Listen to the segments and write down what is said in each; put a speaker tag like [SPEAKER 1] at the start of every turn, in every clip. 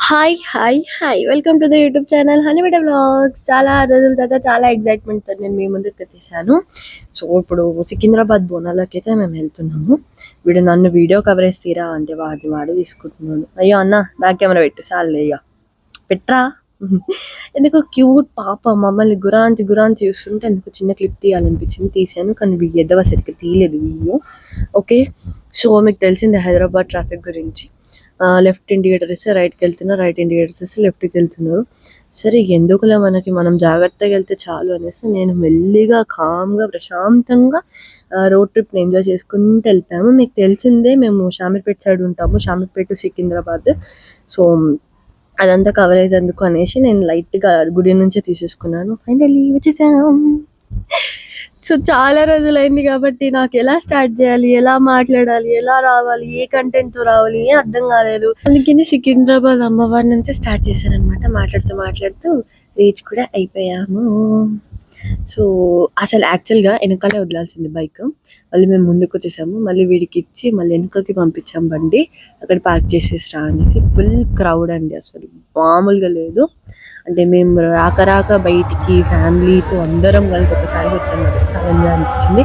[SPEAKER 1] Hi hi hi welcome to the YouTube channel హనీబిడ్డ vlogs. చాలా రోజుల తర్వాత చాలా ఎగ్జైట్మెంట్తో నేను మీ ముందుకు తెచ్చేసాను. సో ఇప్పుడు సికింద్రాబాద్ బోనాలకి అయితే మేము వెళ్తున్నాము. వీడు నన్ను వీడియో కవరేజ్ తీరా అంటే వాడు తీసుకుంటున్నాను. అయ్యో అన్న బ్యాక్ కెమెరా పెట్టు చాలు ఇక పెట్టరా. ఎందుకు క్యూట్ పాప మమ్మల్ని గురాంచి చూస్తుంటే ఎందుకు చిన్న క్లిప్ తీయాలనిపించింది, తీసాను. కానీ ఎద్దవ సరిగ్గా తీయలేదు వీడియో. ఓకే, సో మీకు తెలిసింది హైదరాబాద్ ట్రాఫిక్ గురించి. లెఫ్ట్ ఇండికేటర్ ఇస్తే రైట్కి వెళ్తున్నారు, రైట్ ఇండికేటర్స్ ఇస్తే లెఫ్ట్కి వెళ్తున్నారు. సరే ఎందుకులే మనం జాగ్రత్తగా వెళ్తే చాలు అనేసి నేను మెల్లిగా కామ్గా ప్రశాంతంగా రోడ్ ట్రిప్ని ఎంజాయ్ చేసుకుంటూ వెళ్ళిపోయాము. మీకు తెలిసిందే మేము షామీర్పేట సైడ్ ఉంటాము, షామీర్పేట సికింద్రాబాద్. సో అదంతా కవరేజ్ ఎందుకు అనేసి నేను లైట్గా గుడి నుంచే తీసేసుకున్నాను. ఫైనల్లీ వచ్చేసాను. సో చాలా రోజులైంది కాబట్టి నాకు ఎలా స్టార్ట్ చేయాలి, ఎలా మాట్లాడాలి, ఎలా రావాలి, ఏ కంటెంట్తో రావాలి ఏ అర్థం కాలేదు. అందుకని సికింద్రాబాద్ అమ్మవారి నుంచి స్టార్ట్ చేశారనమాట. మాట్లాడుతూ రీచ్ కూడా అయిపోయాము. సో అసలు యాక్చువల్గా వెనకాలే వదలాల్సింది బైక్, మళ్ళీ మేము ముందుకు వచ్చేసాము. మళ్ళీ వీడికి ఇచ్చి మళ్ళీ వెనుకకి పంపించాం బండి, అక్కడ పార్క్ చేసేసి రా అనేసి. ఫుల్ క్రౌడ్ అండి, అసలు మామూలుగా లేదు. అంటే మేము రాక బయటికి ఫ్యామిలీతో అందరం కలిసి ఒకసారి వచ్చాము, చాలా ఎంజాయ్ అనిపించింది.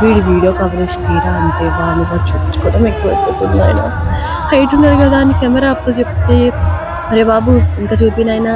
[SPEAKER 1] వీడియో కవరేజ్ తీరా అంటే వాళ్ళు చూపించుకోవడం ఎక్కువైపోతుంది. ఆయన హైట్ ఉన్నారు కదా అని కెమెరా అప్పుడు చెప్తే అరే బాబు ఇంకా చూపినైనా.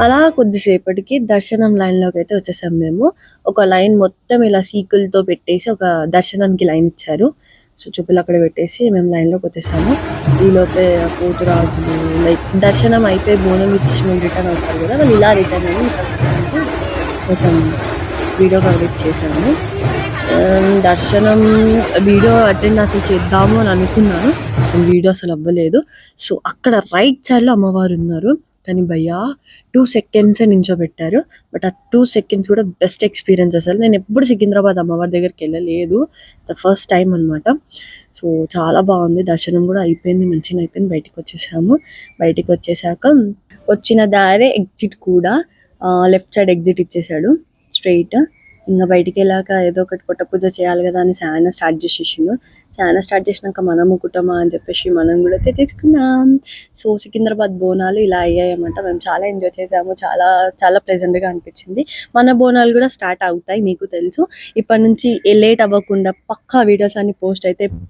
[SPEAKER 1] అలా కొద్దిసేపటికి దర్శనం లైన్లోకి అయితే వచ్చేసాం మేము. ఒక లైన్ మొత్తం ఇలా సీకులతో పెట్టేసి ఒక దర్శనానికి లైన్ ఇచ్చారు. సో చూపులు అక్కడ పెట్టేసి మేము లైన్లోకి వచ్చేసాము. ఈలోపే పోతురాజులు లైక్ దర్శనం అయిపోయి బోనం ఇచ్చేసిన రిటర్న్ అవుతారు కదా, వాళ్ళు ఇలా రిటర్న్ అయ్యి ఇక్కడ వచ్చేసాము. కొంచెం వీడియో కవరేజ్ చేశాను. దర్శనం వీడియో అటెండ్ అసలు చేద్దాము అని అనుకున్నాను, వీడియో అసలు అవ్వలేదు. సో అక్కడ రైట్ సైడ్లో అమ్మవారు ఉన్నారు, కానీ భయ్యా 2 seconds నించోబెట్టారు. బట్ ఆ 2 seconds కూడా బెస్ట్ ఎక్స్పీరియన్స్. అసలు నేను ఎప్పుడు సికింద్రాబాద్ అమ్మవారి దగ్గరికి వెళ్ళలేదు, ద ఫస్ట్ టైం అనమాట. సో చాలా బాగుంది, దర్శనం కూడా అయిపోయింది, మంచిగా అయిపోయింది. బయటికి వచ్చేసాక వచ్చిన దారే ఎగ్జిట్ కూడా లెఫ్ట్ సైడ్ ఎగ్జిట్ ఇచ్చేసాడు స్ట్రైట్. ఇంకా బయటికి వెళ్ళాక ఏదో ఒకటి పొట్ట పూజ చేయాలి కదా అని చాలా స్టార్ట్ చేసినాక మనము కుటుంబం అని చెప్పేసి మనం కూడా తీసుకున్నాం. సో సికింద్రాబాద్ బోనాలు ఇలా అయ్యాయన్నమాట. మేము చాలా ఎంజాయ్ చేసాము, చాలా చాలా ప్లెజెంట్గా అనిపించింది. మన బోనాలు కూడా స్టార్ట్ అవుతాయి, మీకు తెలుసు. ఇప్పటి నుంచి లేట్ అవ్వకుండా పక్కా వీడియోస్ అన్ని పోస్ట్ అయితే